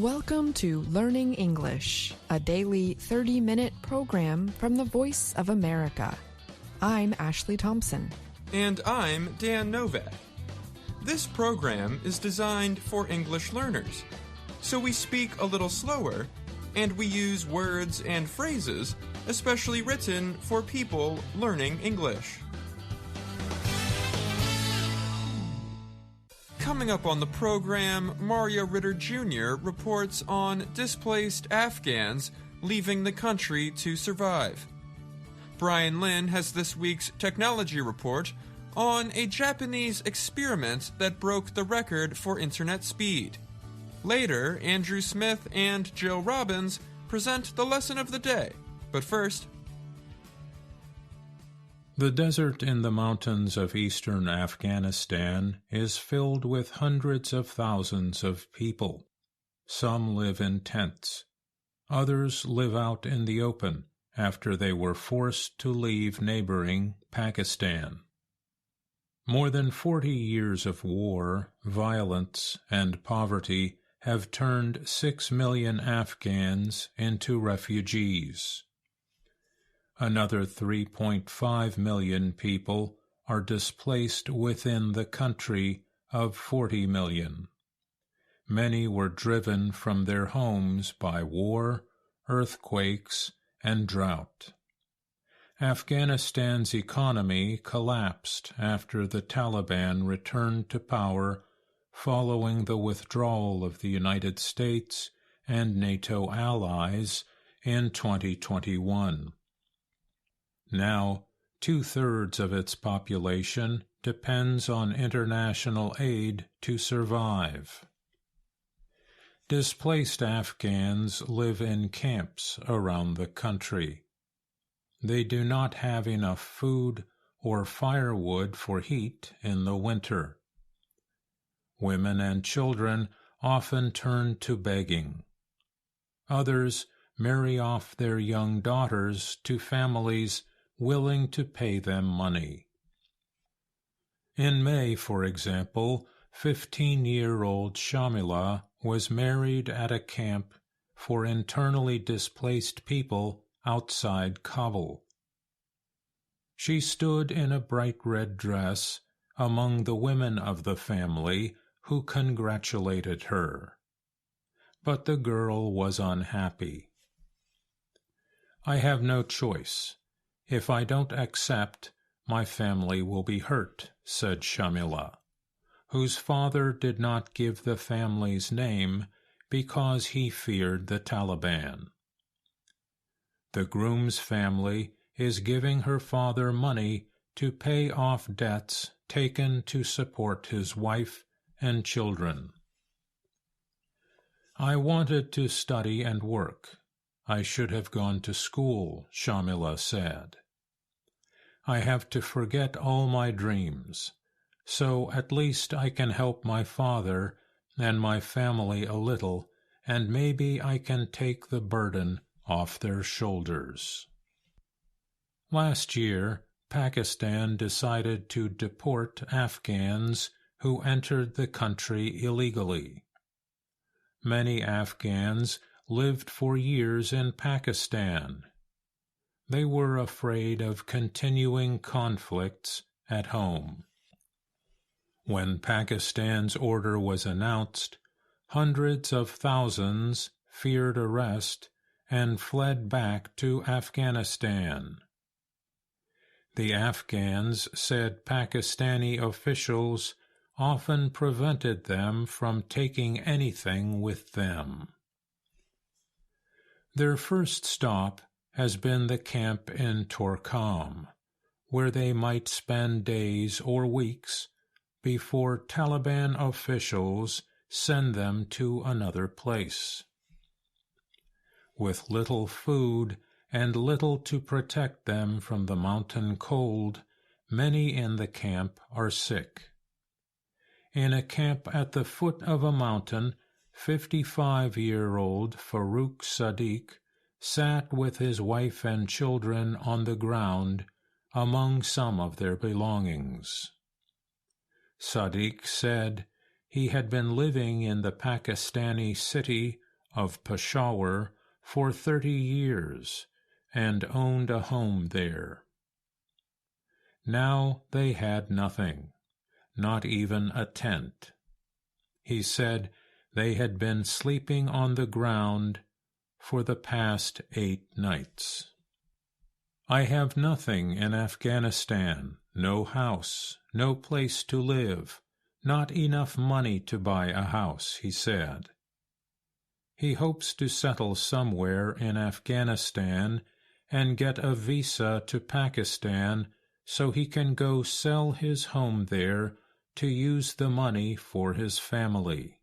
Welcome to Learning English, a daily 30-minute program from the Voice of America. I'm Ashley Thompson. And I'm Dan Novak. This program is designed for English learners, so we speak a little slower, and we use words and phrases especially written for people learning English. Coming up on the program, Mario Ritter Jr. reports on displaced Afghans leaving the country to survive. Brian Lynn has this week's technology report on a Japanese experiment that broke the record for internet speed. Later, Andrew Smith and Jill Robbins present the lesson of the day. But first, the desert in the mountains of eastern Afghanistan is filled with hundreds of thousands of people. Some live in tents. Others live out in the open after they were forced to leave neighboring Pakistan. More than 40 years of war, violence, and poverty have turned 6 million Afghans into refugees. Another 3.5 million people are displaced within the country of 40 million. Many were driven from their homes by war, earthquakes, and drought. Afghanistan's economy collapsed after the Taliban returned to power following the withdrawal of the United States and NATO allies in 2021. Now, 2/3 of its population depends on international aid to survive. Displaced Afghans live in camps around the country. They do not have enough food or firewood for heat in the winter. Women and children often turn to begging. Others marry off their young daughters to families willing to pay them money. In May, for example, 15-year-old Shamila was married at a camp for internally displaced people outside Kabul. She stood in a bright red dress among the women of the family who congratulated her. But the girl was unhappy. "I have no choice. If I don't accept, my family will be hurt," said Shamila, whose father did not give the family's name because he feared the Taliban. The groom's family is giving her father money to pay off debts taken to support his wife and children. "I wanted to study and work. I should have gone to school," Shamila said. "I have to forget all my dreams, so at least I can help my father and my family a little, and maybe I can take the burden off their shoulders." Last year, Pakistan decided to deport Afghans who entered the country illegally. Many Afghans lived for years in Pakistan. They were afraid of continuing conflicts at home. When Pakistan's order was announced, hundreds of thousands feared arrest and fled back to Afghanistan. The Afghans said Pakistani officials often prevented them from taking anything with them. Their first stop has been the camp in Torkham, where they might spend days or weeks before Taliban officials send them to another place. With little food and little to protect them from the mountain cold, many in the camp are sick. In a camp at the foot of a mountain, 55-year-old Farooq Sadiq sat with his wife and children on the ground among some of their belongings. Sadiq said he had been living in the Pakistani city of Peshawar for 30 years and owned a home there. Now they had nothing, not even a tent. He said they had been sleeping on the ground for the past 8 nights. I have nothing in Afghanistan, no house, no place to live, not enough money to buy a house, he said. He hopes to settle somewhere in Afghanistan and get a visa to Pakistan so he can go sell his home there to use the money for his family.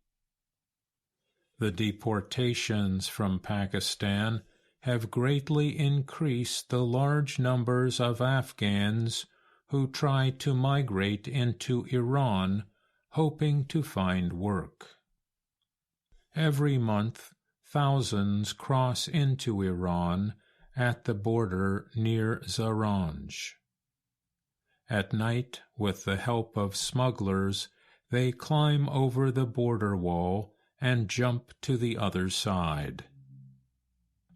The deportations from Pakistan have greatly increased the large numbers of Afghans who try to migrate into Iran, hoping to find work. Every month, thousands cross into Iran at the border near Zaranj. At night, with the help of smugglers, they climb over the border wall and jump to the other side.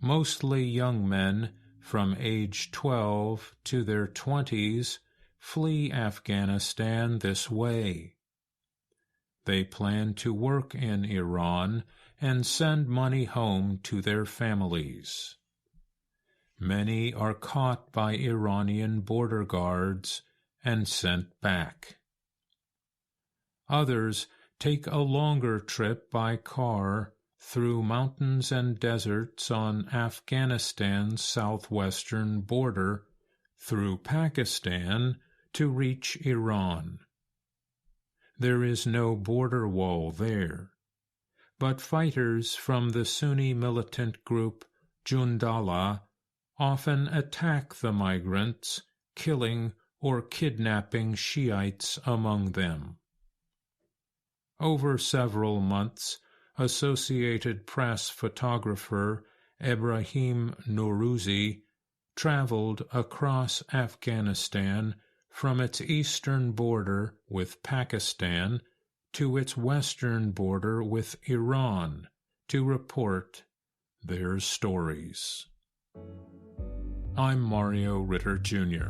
Mostly young men from age 12 to their 20s flee Afghanistan this way. They plan to work in Iran and send money home to their families. Many are caught by Iranian border guards and sent back. Others take a longer trip by car through mountains and deserts on Afghanistan's southwestern border through Pakistan to reach Iran. There is no border wall there, but fighters from the Sunni militant group Jundallah often attack the migrants, killing or kidnapping Shiites among them. Over several months, Associated Press photographer Ebrahim Nourouzi traveled across Afghanistan from its eastern border with Pakistan to its western border with Iran to report their stories. I'm Mario Ritter, Jr.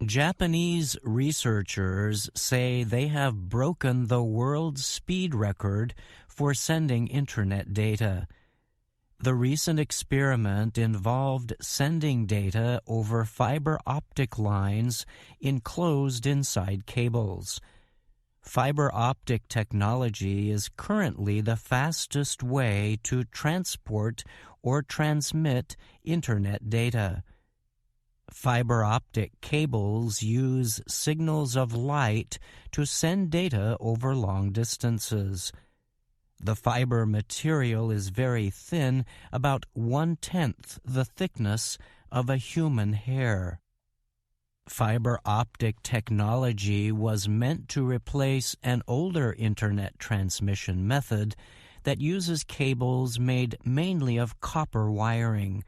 Japanese researchers say they have broken the world speed record for sending internet data. The recent experiment involved sending data over fiber optic lines enclosed inside cables. Fiber optic technology is currently the fastest way to transport or transmit internet data. Fiber optic cables use signals of light to send data over long distances. The fiber material is very thin, about 1/10 the thickness of a human hair. Fiber optic technology was meant to replace an older internet transmission method that uses cables made mainly of copper wiring.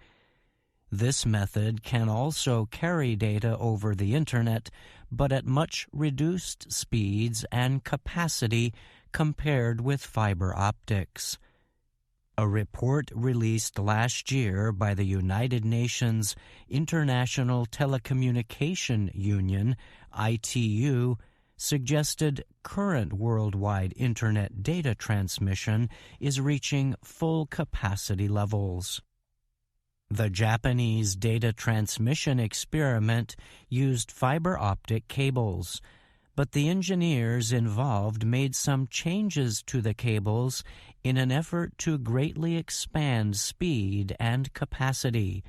This method can also carry data over the internet, but at much reduced speeds and capacity compared with fiber optics. A report released last year by the United Nations International Telecommunication Union, ITU, suggested current worldwide internet data transmission is reaching full capacity levels. The Japanese data transmission experiment used fiber optic cables, but the engineers involved made some changes to the cables in an effort to greatly expand speed and capacity.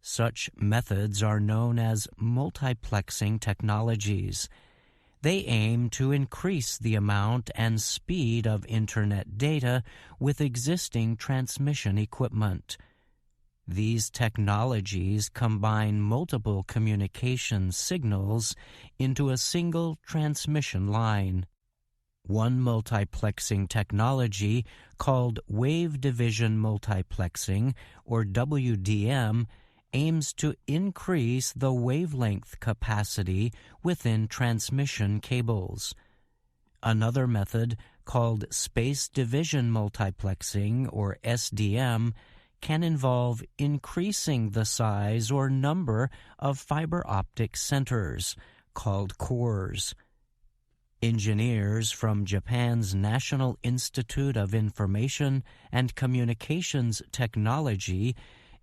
Such methods are known as multiplexing technologies. They aim to increase the amount and speed of Internet data with existing transmission equipment. These technologies combine multiple communication signals into a single transmission line. One multiplexing technology, called wave division multiplexing, or WDM, aims to increase the wavelength capacity within transmission cables. Another method, called space division multiplexing, or SDM, can involve increasing the size or number of fiber optic centers, called cores. Engineers from Japan's National Institute of Information and Communications Technology,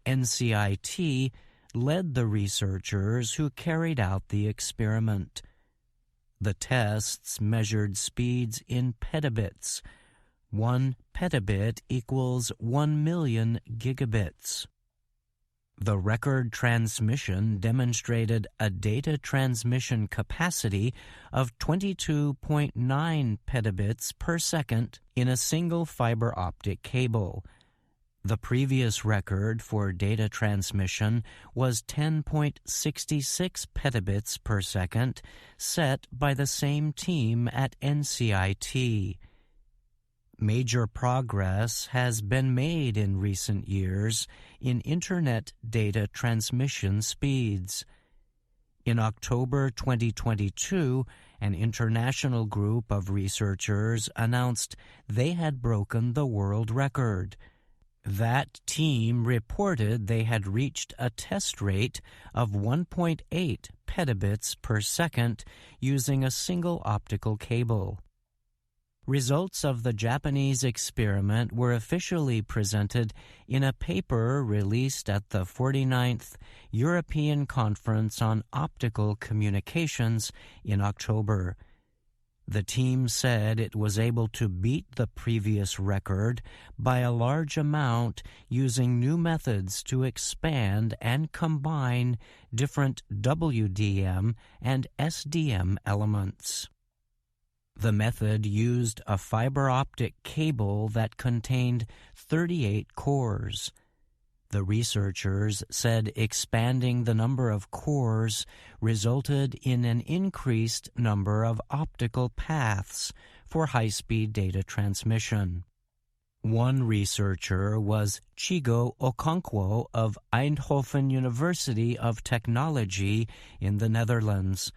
NCIT, led the researchers who carried out the experiment. The tests measured speeds in petabits. 1 petabit equals 1 million gigabits. The record transmission demonstrated a data transmission capacity of 22.9 petabits per second in a single fiber optic cable. The previous record for data transmission was 10.66 petabits per second, set by the same team at NCIT. Major progress has been made in recent years in Internet data transmission speeds. In October 2022, an international group of researchers announced they had broken the world record. That team reported they had reached a test rate of 1.8 petabits per second using a single optical cable. Results of the Japanese experiment were officially presented in a paper released at the 49th European Conference on Optical Communications in October. The team said it was able to beat the previous record by a large amount using new methods to expand and combine different WDM and SDM elements. The method used a fiber optic cable that contained 38 cores. The researchers said expanding the number of cores resulted in an increased number of optical paths for high-speed data transmission. One researcher was Chigo Okonkwo of Eindhoven University of Technology in the Netherlands.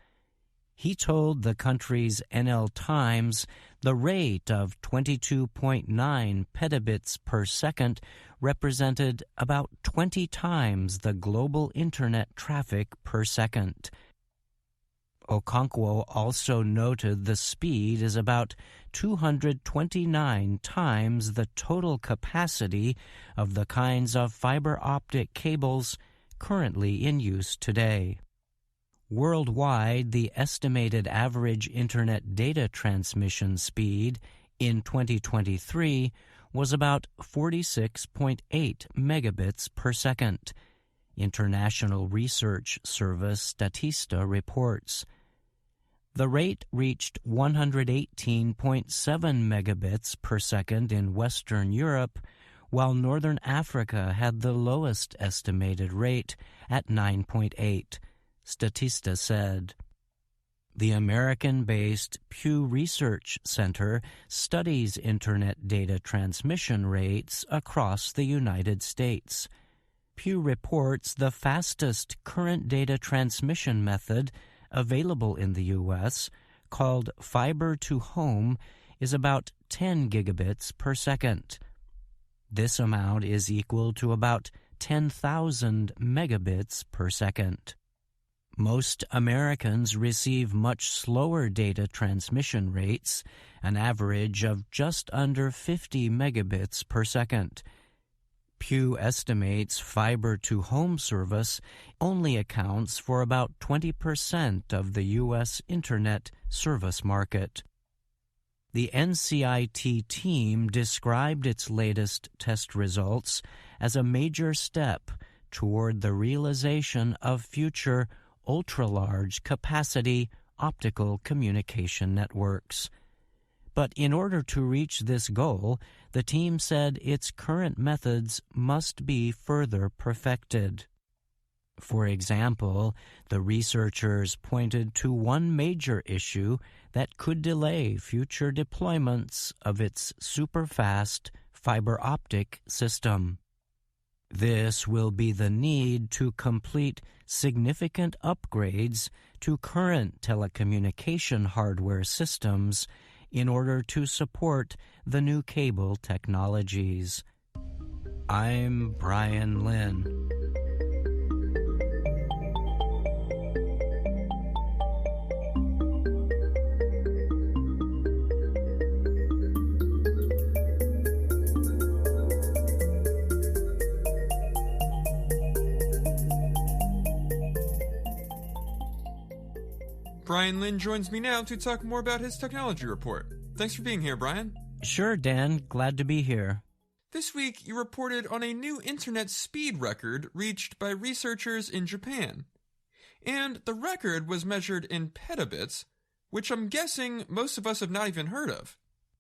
He told the country's NL Times the rate of 22.9 petabits per second represented about 20 times the global Internet traffic per second. Okonkwo also noted the speed is about 229 times the total capacity of the kinds of fiber optic cables currently in use today. Worldwide, the estimated average Internet data transmission speed in 2023 was about 46.8 megabits per second. International research service Statista reports. The rate reached 118.7 megabits per second in Western Europe, while Northern Africa had the lowest estimated rate at 9.8. Statista said. The American-based Pew Research Center studies Internet data transmission rates across the United States. Pew reports the fastest current data transmission method available in the U.S., called fiber to home, is about 10 gigabits per second. This amount is equal to about 10,000 megabits per second. Most Americans receive much slower data transmission rates, an average of just under 50 megabits per second. Pew estimates fiber-to-home service only accounts for about 20% of the U.S. Internet service market. The NCIT team described its latest test results as a major step toward the realization of future ultra-large capacity optical communication networks. But in order to reach this goal, the team said its current methods must be further perfected. For example, the researchers pointed to one major issue that could delay future deployments of its super-fast fiber optic system. This will be the need to complete significant upgrades to current telecommunication hardware systems in order to support the new cable technologies. I'm Brian Lynn. Brian Lynn joins me now to talk more about his technology report. Thanks for being here, Brian. Sure, Dan. Glad to be here. This week, you reported on a new internet speed record reached by researchers in Japan. And the record was measured in petabits, which I'm guessing most of us have not even heard of.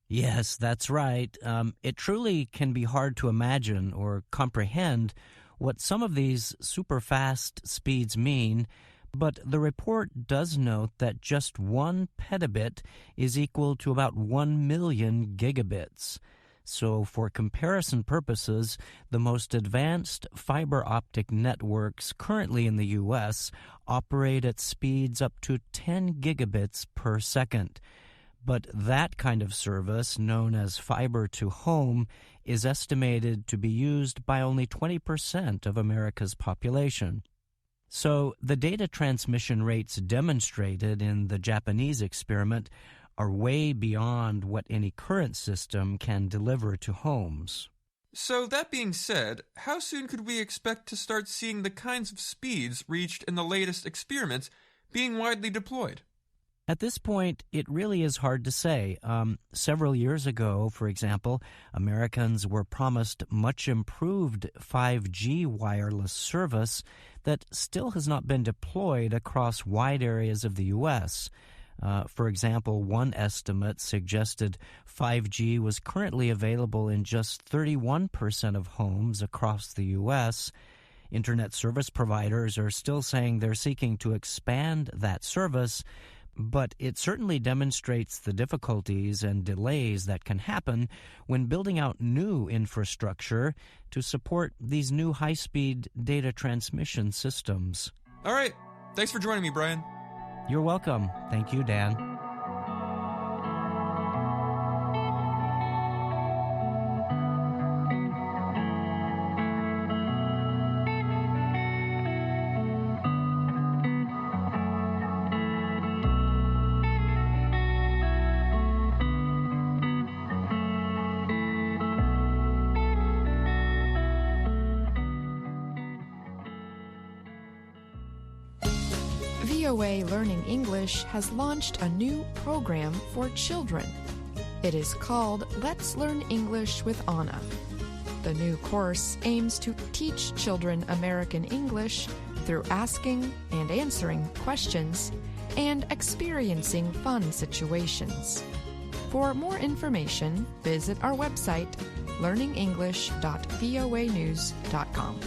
Yes, that's right. It truly can be hard to imagine or comprehend what some of these super-fast speeds mean, but the report does note that just 1 petabit is equal to about 1 million gigabits. So for comparison purposes, the most advanced fiber optic networks currently in the U.S. operate at speeds up to 10 gigabits per second. But that kind of service, known as fiber to home, is estimated to be used by only 20% of America's population. So the data transmission rates demonstrated in the Japanese experiment are way beyond what any current system can deliver to homes. So that being said, how soon could we expect to start seeing the kinds of speeds reached in the latest experiments being widely deployed? At this point, it really is hard to say. Several years ago, for example, Americans were promised much improved 5G wireless service that still has not been deployed across wide areas of the U.S. For example, one estimate suggested 5G was currently available in just 31% of homes across the U.S. Internet service providers are still saying they're seeking to expand that service, but it certainly demonstrates the difficulties and delays that can happen when building out new infrastructure to support these new high-speed data transmission systems. All right. Thanks for joining me, Brian. You're welcome. Thank you, Dan. VOA Learning English has launched a new program for children. It is called Let's Learn English with Anna. The new course aims to teach children American English through asking and answering questions and experiencing fun situations. For more information, visit our website, learningenglish.voanews.com.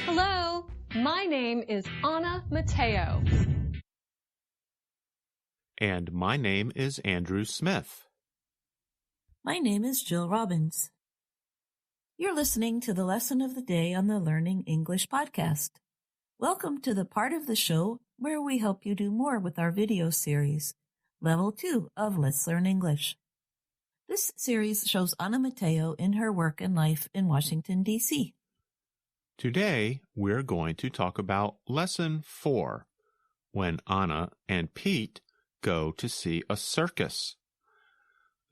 Hello, my name is Anna Mateo. And my name is Andrew Smith. My name is Jill Robbins. You're listening to the lesson of the day on the Learning English podcast. Welcome to the part of the show where we help you do more with our video series, Level 2 of Let's Learn English. This series shows Anna Mateo in her work and life in Washington, D.C. Today, we're going to talk about Lesson 4, when Anna and Pete go to see a circus.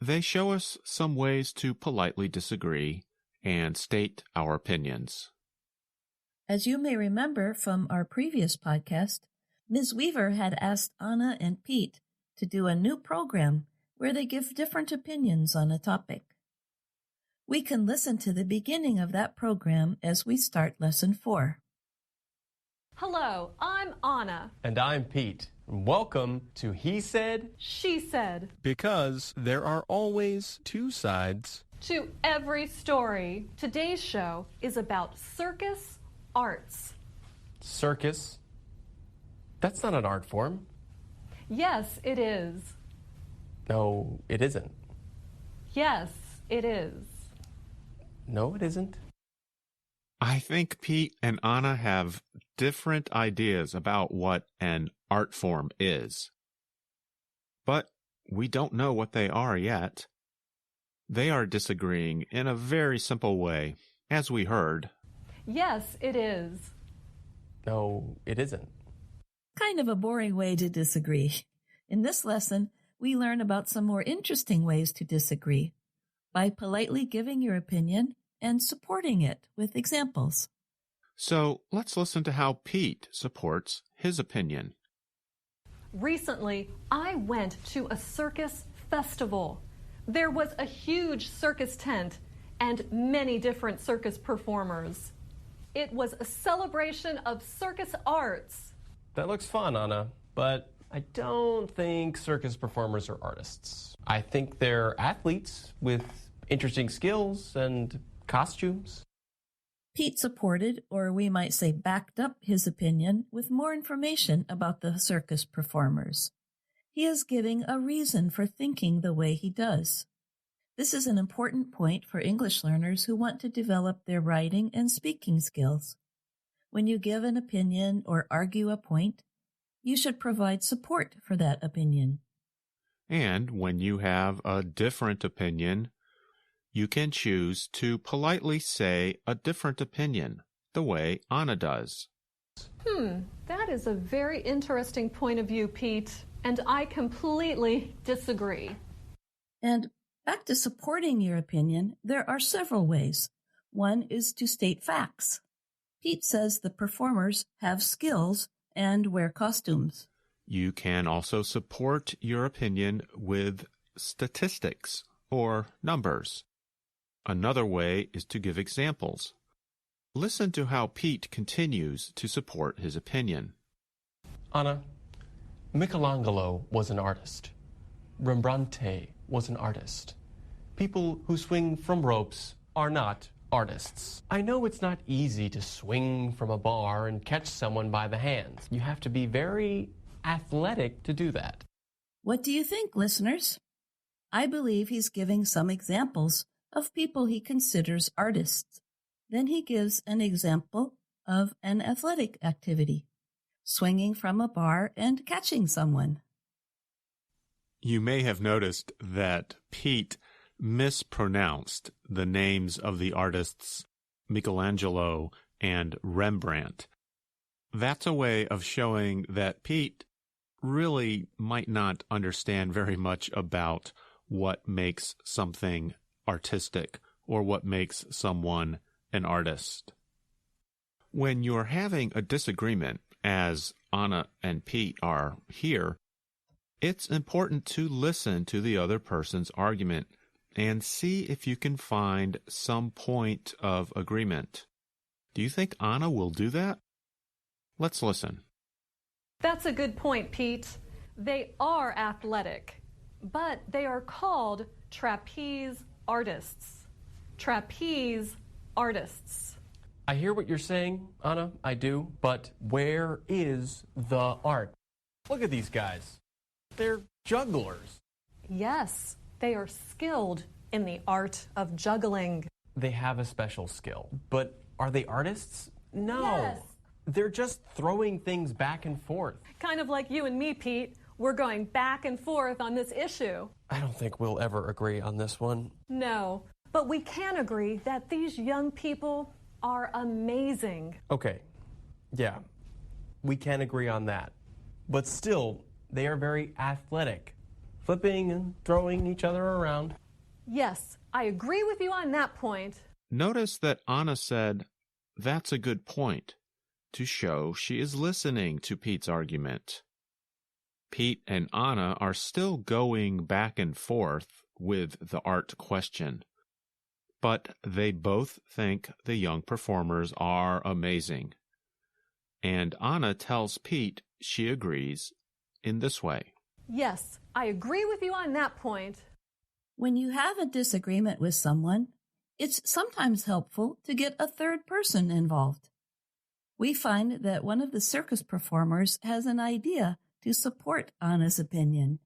They show us some ways to politely disagree and state our opinions. As you may remember from our previous podcast, Ms. Weaver had asked Anna and Pete to do a new program where they give different opinions on a topic. We can listen to the beginning of that program as we start Lesson 4. Hello, I'm Anna. And I'm Pete. Welcome to He Said, She said. Because there are always two sides To every story. Today's show is about circus arts. circus. That's not an art form. Yes, it is. No, it isn't. Yes, it is. No, it isn't. I think Pete and Anna have different ideas about what an art form is. But we don't know what they are yet. They are disagreeing in a very simple way, as we heard. Yes, it is. No, it isn't. Kind of a boring way to disagree. In this lesson, we learn about some more interesting ways to disagree by politely giving your opinion and supporting it with examples. So let's listen to how Pete supports his opinion. Recently, I went to a circus festival. There was a huge circus tent and many different circus performers. It was a celebration of circus arts. That looks fun, Anna, but I don't think circus performers are artists. I think they're athletes with interesting skills and costumes. Pete supported, or we might say backed up, his opinion with more information about the circus performers. He is giving a reason for thinking the way he does. This is an important point for English learners who want to develop their writing and speaking skills. When you give an opinion or argue a point, you should provide support for that opinion. And when you have a different opinion, you can choose to politely say a different opinion, the way Anna does. That is a very interesting point of view, Pete, and I completely disagree. And back to supporting your opinion, there are several ways. One is to state facts. Pete says the performers have skills and wear costumes. You can also support your opinion with statistics or numbers. Another way is to give examples. Listen to how Pete continues to support his opinion. Anna, Michelangelo was an artist. Rembrandt was an artist. People who swing from ropes are not artists. I know it's not easy to swing from a bar and catch someone by the hands. You have to be very athletic to do that. What do you think, listeners? I believe he's giving some examples of people he considers artists. Then he gives an example of an athletic activity, swinging from a bar and catching someone. You may have noticed that Pete mispronounced the names of the artists Michelangelo and Rembrandt. That's a way of showing that Pete really might not understand very much about what makes something artistic or what makes someone an artist. When you're having a disagreement, as Anna and Pete are here, it's important to listen to the other person's argument and see if you can find some point of agreement. Do you think Anna will do that? Let's listen. That's a good point, Pete. They are athletic, but they are called trapeze artists. Trapeze artists. I hear what you're saying, Anna, I do, but where is the art? Look at these guys. They're jugglers. Yes, they are skilled in the art of juggling. They have a special skill, but are they artists? No. Yes. They're just throwing things back and forth. Kind of like you and me, Pete. We're going back and forth on this issue. I don't think we'll ever agree on this one. No, but we can agree that these young people are amazing. Okay, yeah, we can agree on that. But still, they are very athletic. flipping and throwing each other around. Yes, I agree with you on that point. Notice that Anna said, "That's a good point," to show she is listening to Pete's argument. Pete and Anna are still going back and forth with the art question, but they both think the young performers are amazing. And Anna tells Pete she agrees in this way. Yes, I agree with you on that point. When you have a disagreement with someone, it's sometimes helpful to get a third person involved. We find that one of the circus performers has an idea to support Anna's opinion.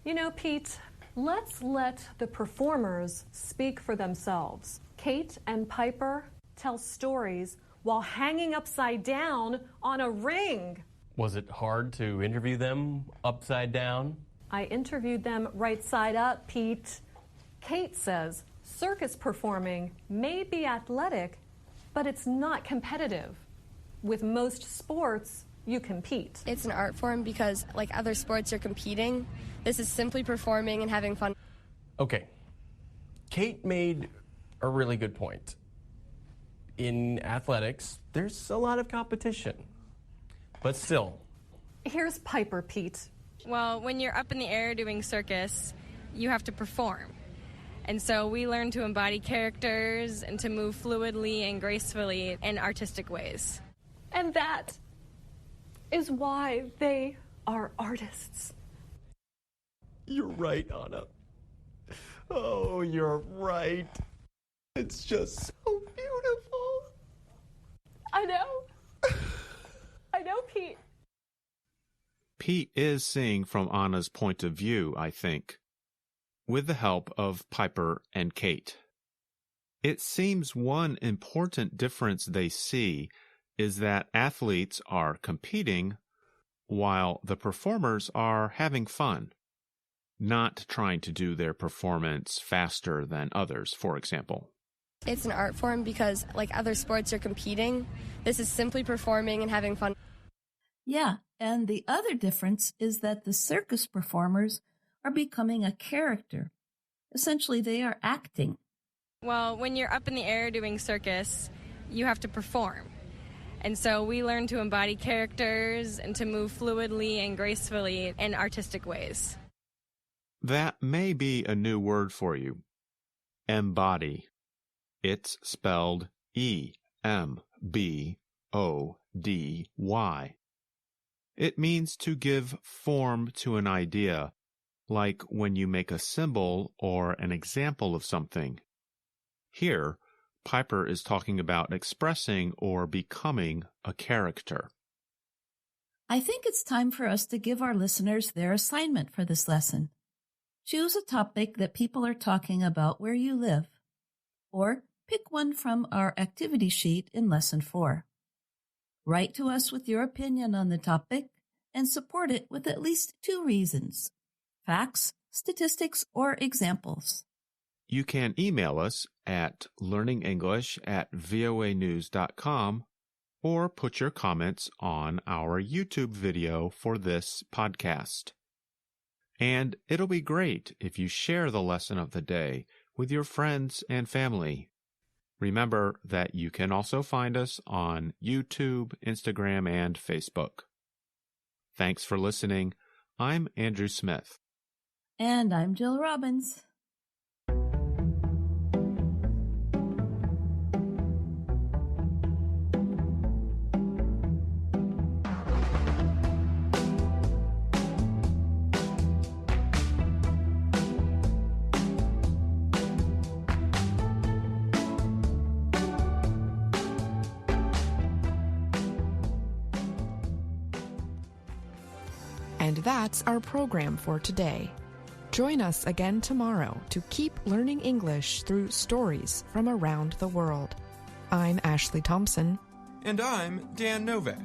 You know, Pete, let's let the performers speak for themselves. Kate and Piper tell stories while hanging upside down on a ring. Was it hard to interview them upside down? I interviewed them right side up, Pete. Kate says circus performing may be athletic, but it's not competitive. With most sports, you compete. It's an art form because, like other sports, you're competing. This is simply performing and having fun. Okay. Kate made a really good point. In athletics, there's a lot of competition. But still. Here's Piper, Pete. Well, when you're up in the air doing circus, you have to perform. And so we learn to embody characters and to move fluidly and gracefully in artistic ways. And that is why they are artists. You're right, Anna. Oh, you're right. It's just so beautiful. I know. I know, Pete. Pete is seeing from Anna's point of view, I think, with the help of Piper and Kate. It seems one important difference they see is that athletes are competing while the performers are having fun, not trying to do their performance faster than others, for example. It's an art form because, like other sports, you're competing. This is simply performing and having fun. Yeah, and the other difference is that the circus performers are becoming a character. Essentially, they are acting. Well, when you're up in the air doing circus, you have to perform. And so we learn to embody characters and to move fluidly and gracefully in artistic ways. That may be a new word for you. Embody. It's spelled E-M-B-O-D-Y. It means to give form to an idea, like when you make a symbol or an example of something. Here, Piper is talking about expressing or becoming a character. I think it's time for us to give our listeners their assignment for this lesson. Choose a topic that people are talking about where you live, or pick one from our activity sheet in Lesson 4. Write to us with your opinion on the topic and support it with at least 2 reasons: facts, statistics, or examples. You can email us at learningenglish@voanews.com or put your comments on our YouTube video for this podcast. And it'll be great if you share the lesson of the day with your friends and family. Remember that you can also find us on YouTube, Instagram, and Facebook. Thanks for listening. I'm Andrew Smith. And I'm Jill Robbins. And that's our program for today. Join us again tomorrow to keep learning English through stories from around the world. I'm Ashley Thompson. And I'm Dan Novak.